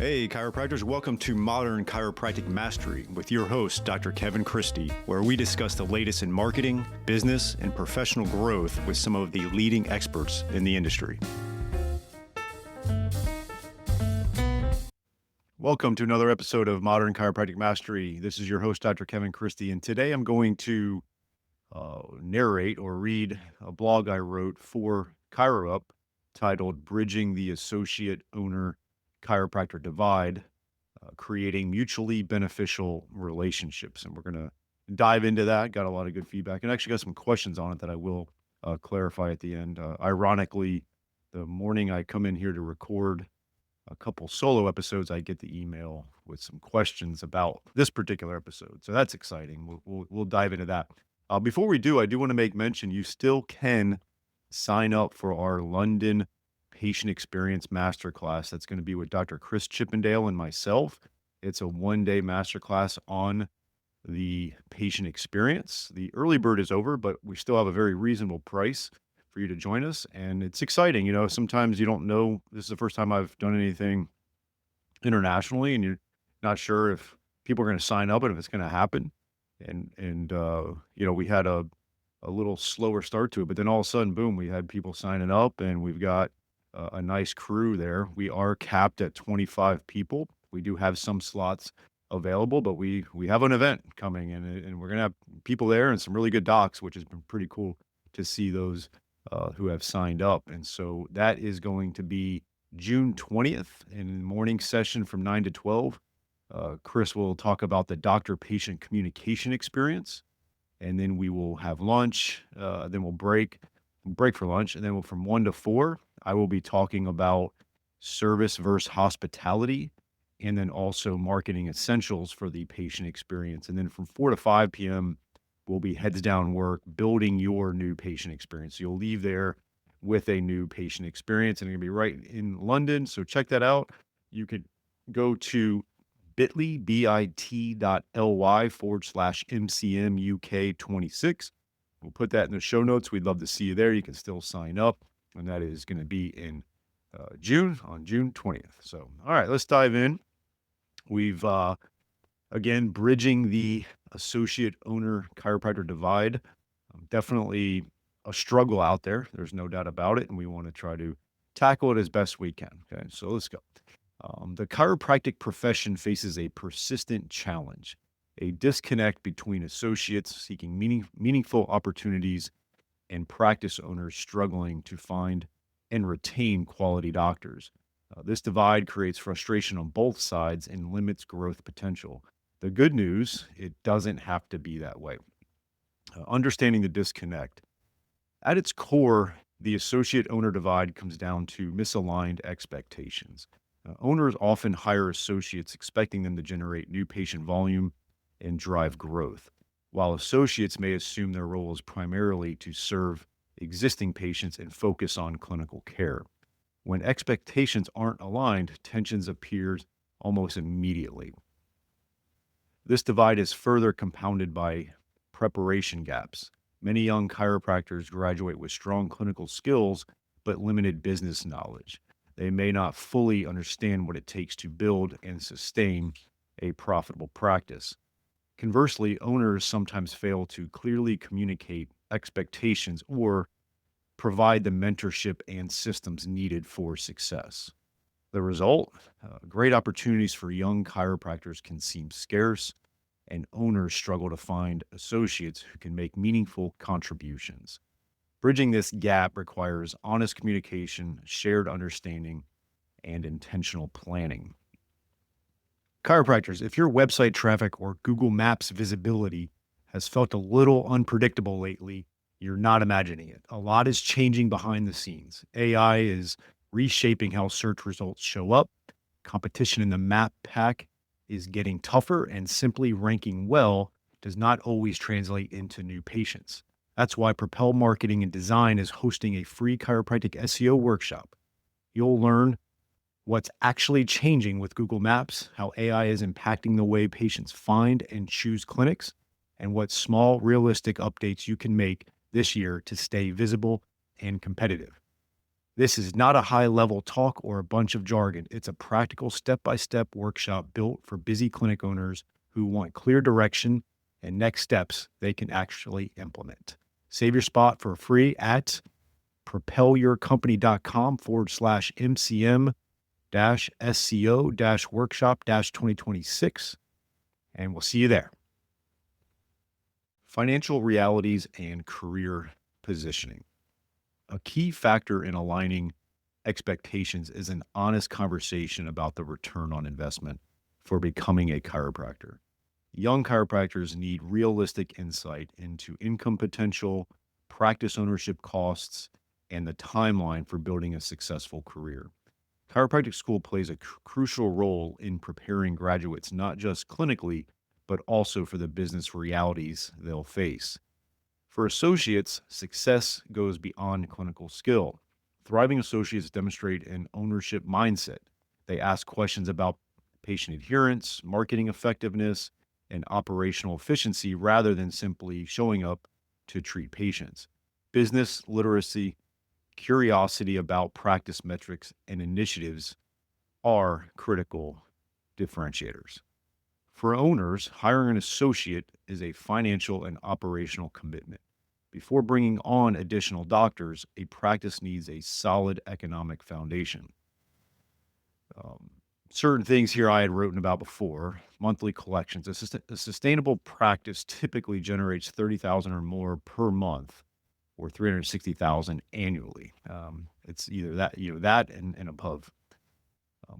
Hey, chiropractors, welcome to Modern Chiropractic Mastery with your host, Dr. Kevin Christie, where we discuss the latest in marketing, business, and professional growth with some of the leading experts in the industry. Welcome to another episode of Modern Chiropractic Mastery. This is your host, Dr. Kevin Christie, and today I'm going to narrate or read a blog I wrote for ChiroUp titled Bridging the Associate Owner Chiropractor Divide, Creating Mutually Beneficial Relationships. And we're going to dive into that. Got a lot of good feedback and actually got some questions on it that I will clarify at the end. Ironically, the morning I come in here to record a couple solo episodes, I get the email with some questions about this particular episode. So that's exciting. We'll dive into that. Before we do, I do want to make mention you still can sign up for our London Patient Experience Masterclass. That's going to be with Dr. Chris Chippendale and myself. It's a one-day masterclass on the patient experience. The early bird is over, but we still have a very reasonable price for you to join us. And it's exciting. You know, sometimes you don't know. This is the first time I've done anything internationally, and you're not sure if people are going to sign up and if it's going to happen. And you know, we had a little slower start to it, but then all of a sudden, boom, we had people signing up, and we've got a nice crew there. We are capped at 25 people. We do have some slots available, but we have an event coming, and we're going to have people there and some really good docs, which has been pretty cool to see those who have signed up. And so that is going to be June 20th in the morning session from 9 to 12. Chris will talk about the doctor-patient communication experience, and then we will have lunch. Then we'll break for lunch, and then from 1 to 4, I will be talking about service versus hospitality, and then also marketing essentials for the patient experience. And then from 4 to 5 p.m., we'll be heads down work, building your new patient experience. So you'll leave there with a new patient experience, and it's going to be right in London. So check that out. You could go to bit.ly/MCMUK26. We'll put that in the show notes. We'd love to see you there. You can still sign up, and that is going to be in June, on June 20th. So, all right, let's dive in. We've, again, bridging the Associate Owner Chiropractor Divide. Definitely a struggle out there. There's no doubt about it, and we want to try to tackle it as best we can. Okay, so let's go. The chiropractic profession faces a persistent challenge, a disconnect between associates seeking meaningful opportunities and practice owners struggling to find and retain quality doctors. This divide creates frustration on both sides and limits growth potential. The good news, it doesn't have to be that way. Understanding the disconnect. At its core, the associate owner divide comes down to misaligned expectations. Owners often hire associates expecting them to generate new patient volume and drive growth, while associates may assume their role is primarily to serve existing patients and focus on clinical care. When expectations aren't aligned, tensions appear almost immediately. This divide is further compounded by preparation gaps. Many young chiropractors graduate with strong clinical skills but limited business knowledge. They may not fully understand what it takes to build and sustain a profitable practice. Conversely, owners sometimes fail to clearly communicate expectations or provide the mentorship and systems needed for success. The result, great opportunities for young chiropractors can seem scarce, and owners struggle to find associates who can make meaningful contributions. Bridging this gap requires honest communication, shared understanding, and intentional planning. Chiropractors, if your website traffic or Google Maps visibility has felt a little unpredictable lately, you're not imagining it. A lot is changing behind the scenes. AI is reshaping how search results show up. Competition in the map pack is getting tougher, and simply ranking well does not always translate into new patients. That's why Propel Marketing and Design is hosting a free chiropractic SEO workshop. You'll learn what's actually changing with Google Maps, how AI is impacting the way patients find and choose clinics, and what small, realistic updates you can make this year to stay visible and competitive. This is not a high level talk or a bunch of jargon. It's a practical step by step workshop built for busy clinic owners who want clear direction and next steps they can actually implement. Save your spot for free at propelyourcompany.com/MCM SCO workshop 2026. And we'll see you there. Financial realities and career positioning. A key factor in aligning expectations is an honest conversation about the return on investment for becoming a chiropractor. Young chiropractors need realistic insight into income potential, practice ownership costs, and the timeline for building a successful career. Chiropractic school plays a crucial role in preparing graduates not just clinically, but also for the business realities they'll face. For associates, success goes beyond clinical skill. Thriving associates demonstrate an ownership mindset. They ask questions about patient adherence, marketing effectiveness, and operational efficiency rather than simply showing up to treat patients. Business literacy, curiosity about practice metrics, and initiatives are critical differentiators. For owners, hiring an associate is a financial and operational commitment. Before bringing on additional doctors, a practice needs a solid economic foundation. Um, Certain things here I had written about before. Monthly collections. A sustainable practice typically generates 30,000 or more per month, or 360,000 annually. It's either that and above.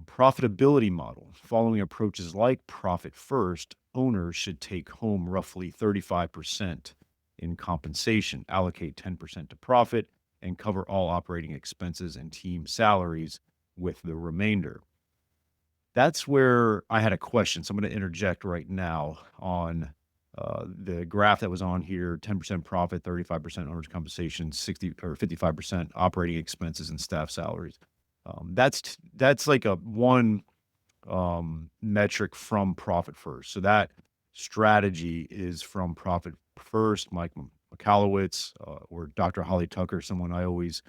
Profitability model. Following approaches like profit first, owners should take home roughly 35% in compensation, allocate 10% to profit, and cover all operating expenses and team salaries with the remainder. That's where I had a question. So I'm going to interject right now on the graph that was on here: 10% profit, 35% owner's compensation, 60 or 55% operating expenses and staff salaries. That's like a one metric from profit first. So that strategy is from profit first. Mike McAllowitz or Dr. Holly Tucker, someone I always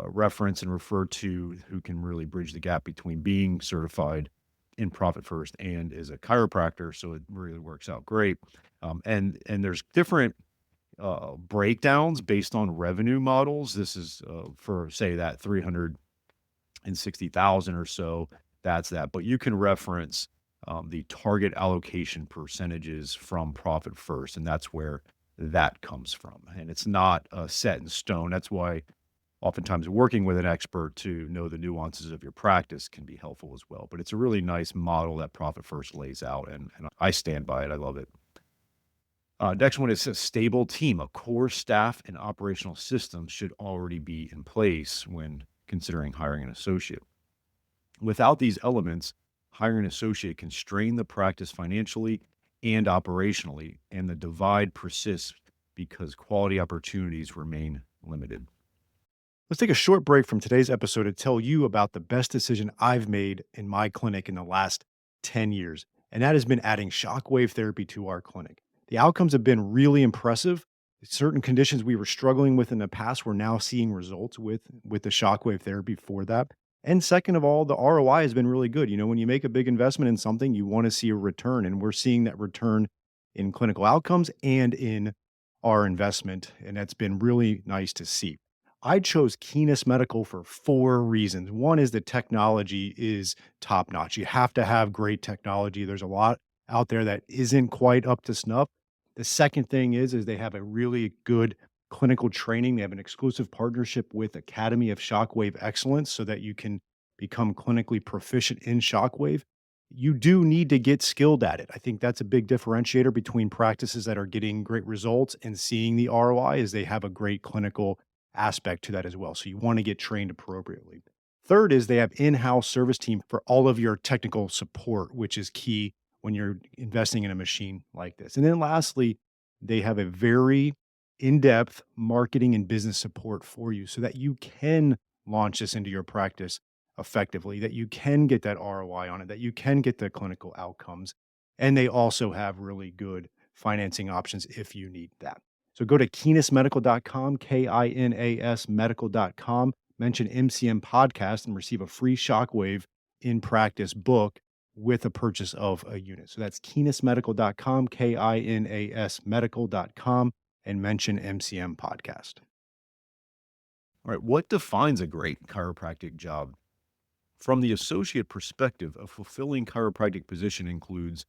reference and refer to, who can really bridge the gap between being certified in profit first and is a chiropractor. So it really works out great. And there's different breakdowns based on revenue models. This is for say that 360,000 or so. That's that. But you can reference the target allocation percentages from profit first, and that's where that comes from. And it's not set in stone. That's why oftentimes working with an expert to know the nuances of your practice can be helpful as well. But it's a really nice model that Profit First lays out, and I stand by it. I love it. Next one is a stable team. A core staff and operational systems should already be in place when considering hiring an associate. Without these elements, hiring an associate can strain the practice financially and operationally, and the divide persists because quality opportunities remain limited. Let's take a short break from today's episode to tell you about the best decision I've made in my clinic in the last 10 years, and that has been adding shockwave therapy to our clinic. The outcomes have been really impressive. Certain conditions we were struggling with in the past, we're now seeing results with the shockwave therapy for that. And second of all, the ROI has been really good. You know, when you make a big investment in something, you want to see a return, and we're seeing that return in clinical outcomes and in our investment, and that's been really nice to see. I chose Keenest Medical for 4 reasons. One is the technology is top notch. You have to have great technology. There's a lot out there that isn't quite up to snuff. The second thing is they have a really good clinical training. They have an exclusive partnership with Academy of Shockwave Excellence so that you can become clinically proficient in shockwave. You do need to get skilled at it. I think that's a big differentiator between practices that are getting great results and seeing the ROI is they have a great clinical aspect to that as well. So you want to get trained appropriately. Third is they have in-house service team for all of your technical support, which is key when you're investing in a machine like this. And then lastly, they have a very in-depth marketing and business support for you so that you can launch this into your practice effectively, that you can get that ROI on it, that you can get the clinical outcomes. And they also have really good financing options if you need that. So go to keenestmedical.com, KINAS medical.com. mention MCM podcast and receive a free Shockwave in practice book with a purchase of a unit. So that's kinasmedical.com, KINAS medical.com, and mention MCM podcast. All right. What defines a great chiropractic job? From the associate perspective, a fulfilling chiropractic position includes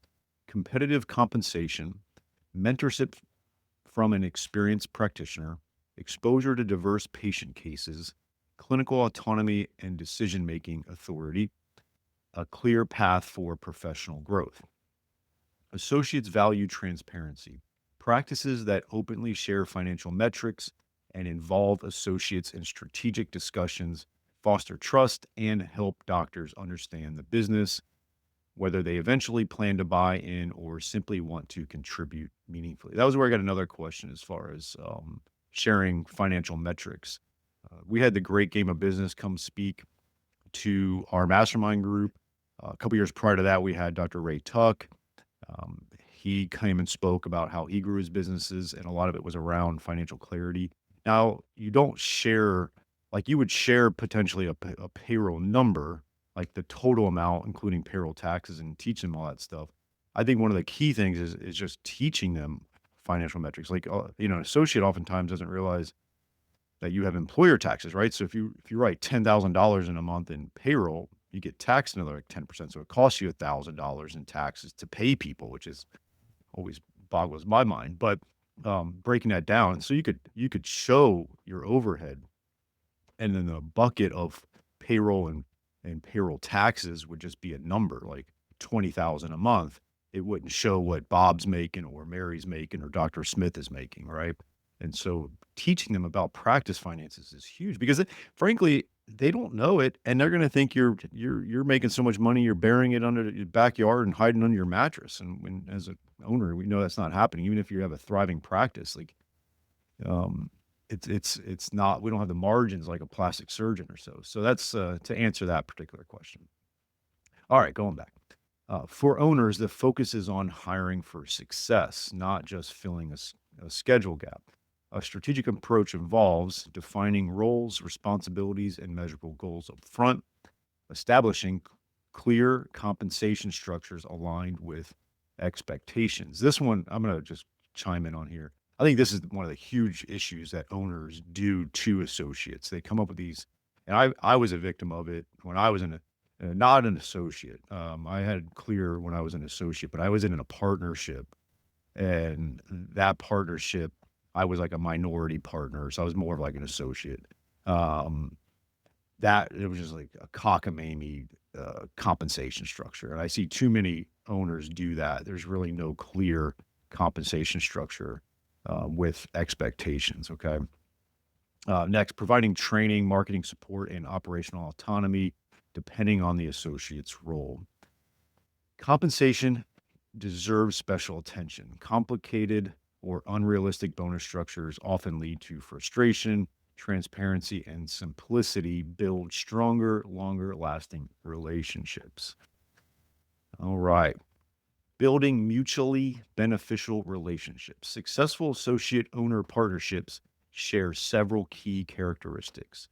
competitive compensation, mentorship from an experienced practitioner, exposure to diverse patient cases, clinical autonomy and decision making authority, a clear path for professional growth. Associates value transparency. Practices that openly share financial metrics and involve associates in strategic discussions foster trust and help doctors understand the business, whether they eventually plan to buy in or simply want to contribute meaningfully. That was where I got another question as far as sharing financial metrics. We had the Great Game of Business come speak to our mastermind group. A couple years prior to that, we had Dr. Ray Tuck. He came and spoke about how he grew his businesses, and a lot of it was around financial clarity. Now, you don't share, like you would share potentially a payroll number, like the total amount, including payroll taxes, and teach them all that stuff. I think one of the key things is just teaching them financial metrics. Like, an associate oftentimes doesn't realize that you have employer taxes, right? So if you write $10,000 in a month in payroll, you get taxed another like 10%. So it costs you $1,000 in taxes to pay people, which is always boggles my mind. But breaking that down, so you could show your overhead, and then the bucket of payroll and payroll taxes would just be a number like 20,000 a month. It wouldn't show what Bob's making or Mary's making or Dr. Smith is making, right? And so teaching them about practice finances is huge because frankly, they don't know it, and they're going to think you're making so much money, you're burying it under your backyard and hiding under your mattress. And when, as an owner, we know that's not happening. Even if you have a thriving practice, like um, it's not. We don't have the margins like a plastic surgeon or so. So that's to answer that particular question. All right, going back. For owners, the focus is on hiring for success, not just filling a schedule gap. A strategic approach involves defining roles, responsibilities, and measurable goals up front, establishing clear compensation structures aligned with expectations. This one, I'm going to just chime in on here. I think this is one of the huge issues that owners do to associates. They come up with these, and I was a victim of it when I was not an associate. I had clear when I was an associate, but I was in a partnership, and that partnership, I was like a minority partner, so I was more of like an associate. Um, that it was just like a cockamamie compensation structure, and I see too many owners do that. There's really no clear compensation structure with expectations. Okay. Next, providing training, marketing support, and operational autonomy depending on the associate's role. Compensation deserves special attention. Complicated or unrealistic bonus structures often lead to frustration. Transparency and simplicity build stronger, longer lasting relationships. All right. Building mutually beneficial relationships. Successful associate owner partnerships share several key characteristics: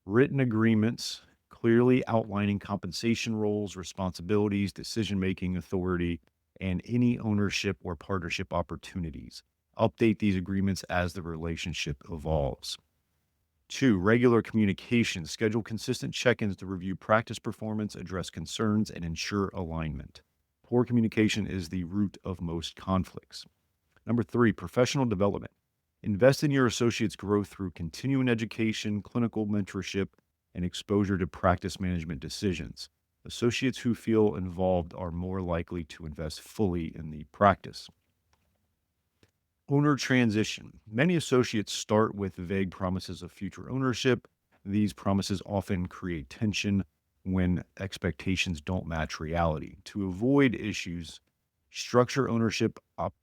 written agreements, clearly outlining compensation roles, responsibilities, decision making authority, and any ownership or partnership opportunities. Update these agreements as the relationship evolves. Two, regular communication. Schedule consistent check ins to review practice performance, address concerns, and ensure alignment. Poor communication is the root of most conflicts. Number three, professional development. Invest in your associates' growth through continuing education, clinical mentorship, and exposure to practice management decisions. Associates who feel involved are more likely to invest fully in the practice. Owner transition. Many associates start with vague promises of future ownership. These promises often create tension when expectations don't match reality. To avoid issues, structure ownership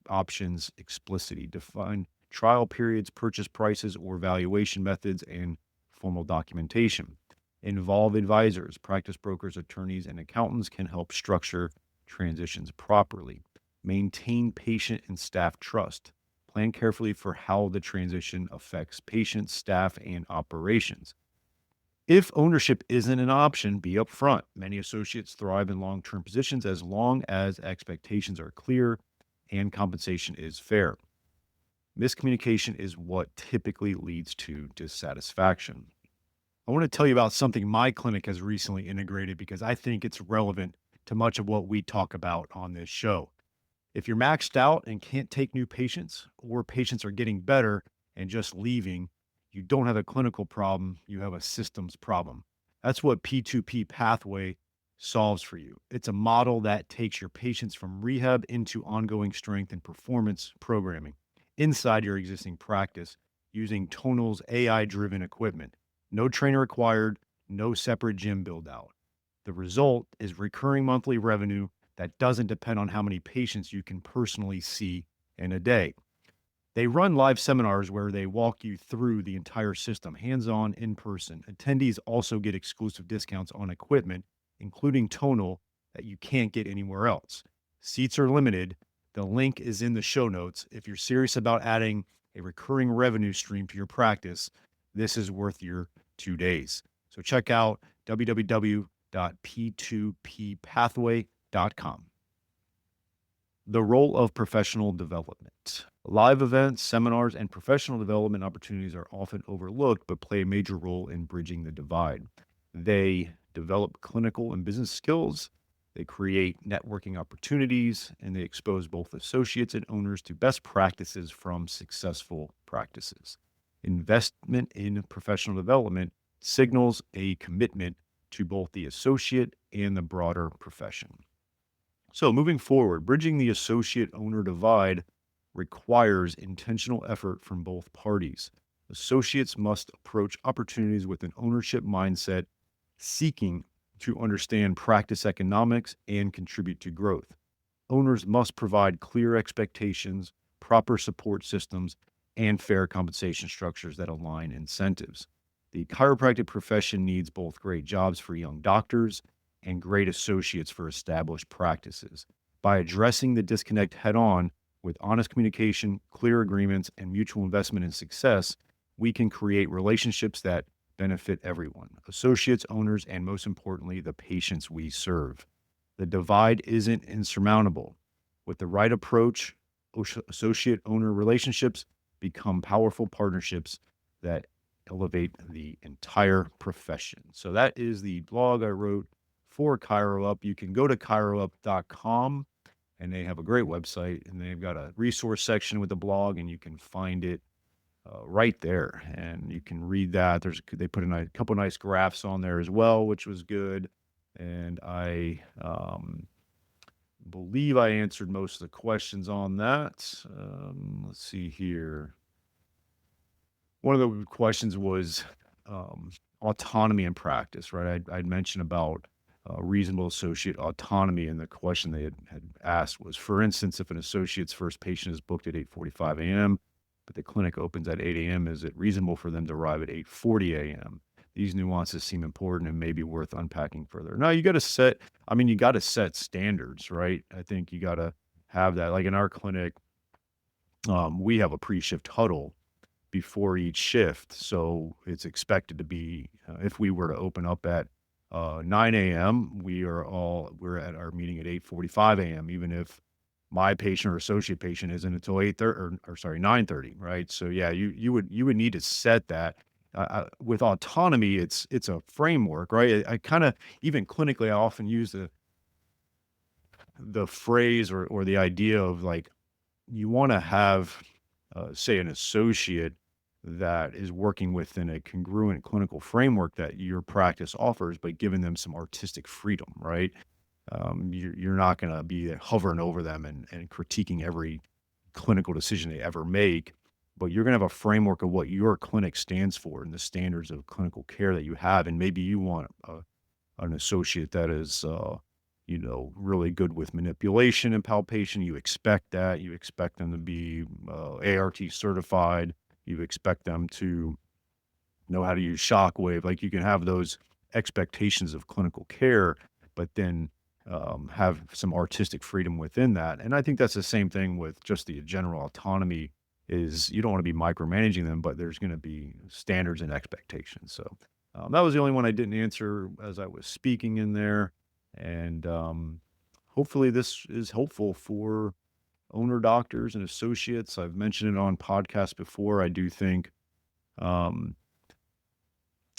options explicitly. Define trial periods, purchase prices, or valuation methods, and formal documentation. Involve advisors, practice brokers, attorneys, and accountants can help structure transitions properly. Maintain patient and staff trust. Plan carefully for how the transition affects patients, staff, and operations. If ownership isn't an option, be upfront. Many associates thrive in long term positions as long as expectations are clear and compensation is fair. Miscommunication is what typically leads to dissatisfaction. I want to tell you about something my clinic has recently integrated because I think it's relevant to much of what we talk about on this show. If you're maxed out and can't take new patients, or patients are getting better and just leaving, you don't have a clinical problem, you have a systems problem. That's what P2P pathway solves for you. It's a model that takes your patients from rehab into ongoing strength and performance programming inside your existing practice using Tonal's AI driven equipment. No trainer required, no separate gym build out. The result is recurring monthly revenue that doesn't depend on how many patients you can personally see in a day. They run live seminars where they walk you through the entire system, hands on, in person. Attendees also get exclusive discounts on equipment, including Tonal, that you can't get anywhere else. Seats are limited. The link is in the show notes. If you're serious about adding a recurring revenue stream to your practice, this is worth your 2 days. So check out www.p2ppathway.com. The role of professional development. Live events, seminars, and professional development opportunities are often overlooked but play a major role in bridging the divide. They develop clinical and business skills, they create networking opportunities, and they expose both associates and owners to best practices from successful practices. Investment in professional development signals a commitment to both the associate and the broader profession. So, moving forward, bridging the associate owner divide requires intentional effort from both parties. Associates must approach opportunities with an ownership mindset, seeking to understand practice economics and contribute to growth. Owners must provide clear expectations, proper support systems, and fair compensation structures that align incentives. The chiropractic profession needs both great jobs for young doctors and great associates for established practices. By addressing the disconnect head on with honest communication, clear agreements, and mutual investment in success, we can create relationships that benefit everyone, associates, owners, and most importantly, the patients we serve. The divide isn't insurmountable. With the right approach, associate owner relationships become powerful partnerships that elevate the entire profession. So that is the blog I wrote for ChiroUp. You can go to chiroup.com and they have a great website and they've got a resource section with the blog and you can find it right there and you can read that. They put a couple nice graphs on there as well, which was good. And I believe I answered most of the questions on that. Let's see here. One of the questions was autonomy in practice, right? I'd mentioned about reasonable associate autonomy, and the question they had asked was, for instance, if an associate's first patient is booked at 8:45 a.m., but the clinic opens at 8 a.m., is it reasonable for them to arrive at 8:40 a.m.? These nuances seem important and may be worth unpacking further. Now, you got to you got to set standards, right? I think you got to have that. Like in our clinic, we have a pre-shift huddle before each shift. So it's expected to be, if we were to open up at 9 a.m., we're at our meeting at 8:45 a.m., even if my patient or associate patient isn't until 8:30 or sorry, 9:30, right? So yeah, you would need to set that. With autonomy, it's a framework, right? I kind of, even clinically, I often use the phrase or the idea of like, you want to have, say, an associate that is working within a congruent clinical framework that your practice offers, but giving them some artistic freedom, right? You're not going to be hovering over them and critiquing every clinical decision they ever make, but you're going to have a framework of what your clinic stands for and the standards of clinical care that you have. And maybe you want an associate that is, really good with manipulation and palpation. You expect that. You expect them to be ART certified. You expect them to know how to use shockwave. Like, you can have those expectations of clinical care, but then have some artistic freedom within that. And I think that's the same thing with just the general autonomy. Is you don't want to be micromanaging them, but there's going to be standards and expectations. So That was the only one I didn't answer as I was speaking in there. And hopefully this is helpful for owner doctors and associates. I've mentioned it on podcasts before. I do think um,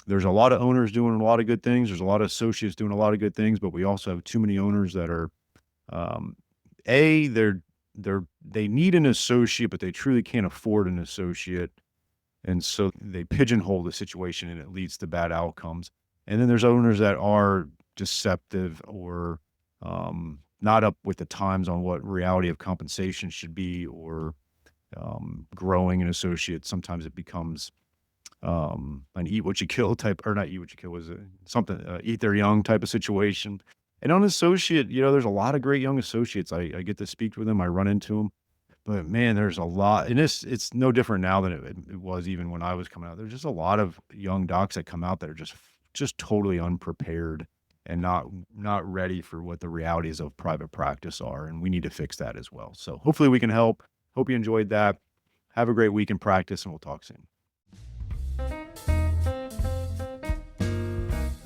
there's a lot of owners doing a lot of good things. There's a lot of associates doing a lot of good things, but we also have too many owners that are, um, A, they need an associate, but they truly can't afford an associate. And so they pigeonhole the situation and it leads to bad outcomes. And then there's owners that are deceptive or not up with the times on what reality of compensation should be, or growing an associate. Sometimes it becomes an eat what you kill type, or not eat what you kill, was something, eat their young type of situation. And on associate, there's a lot of great young associates. I get to speak with them. I run into them. But man, there's a lot, and it's no different now than it was even when I was coming out. There's just a lot of young docs that come out that are just totally unprepared and not ready for what the realities of private practice are, and we need to fix that as well. So hopefully we can help. Hope you enjoyed that. Have a great week in practice, and we'll talk soon.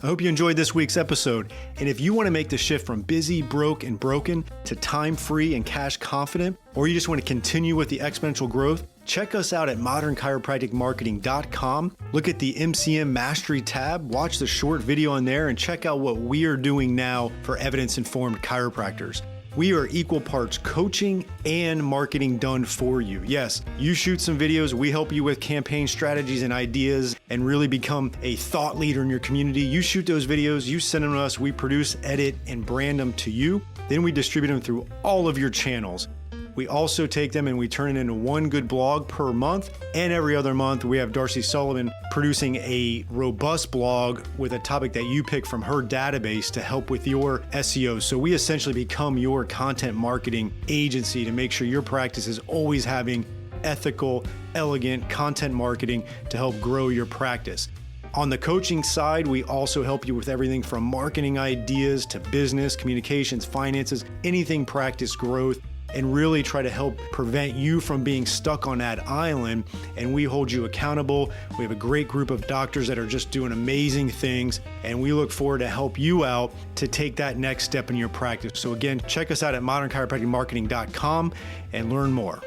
I hope you enjoyed this week's episode. And if you want to make the shift from busy, broke, and broken to time-free and cash confident, or you just want to continue with the exponential growth, check us out at modernchiropracticmarketing.com. Look at the MCM Mastery tab, watch the short video on there, and check out what we are doing now for evidence-informed chiropractors. We are equal parts coaching and marketing done for you. Yes, you shoot some videos, we help you with campaign strategies and ideas and really become a thought leader in your community. You shoot those videos, you send them to us, we produce, edit, and brand them to you. Then we distribute them through all of your channels. We also take them and we turn it into one good blog per month. And every other month, we have Darcy Sullivan producing a robust blog with a topic that you pick from her database to help with your SEO. So we essentially become your content marketing agency to make sure your practice is always having ethical, elegant content marketing to help grow your practice. On the coaching side, we also help you with everything from marketing ideas to business, communications, finances, anything practice growth, and really try to help prevent you from being stuck on that island. And we hold you accountable. We have a great group of doctors that are just doing amazing things, and we look forward to help you out to take that next step in your practice. So again, check us out at modernchiropracticmarketing.com and learn more.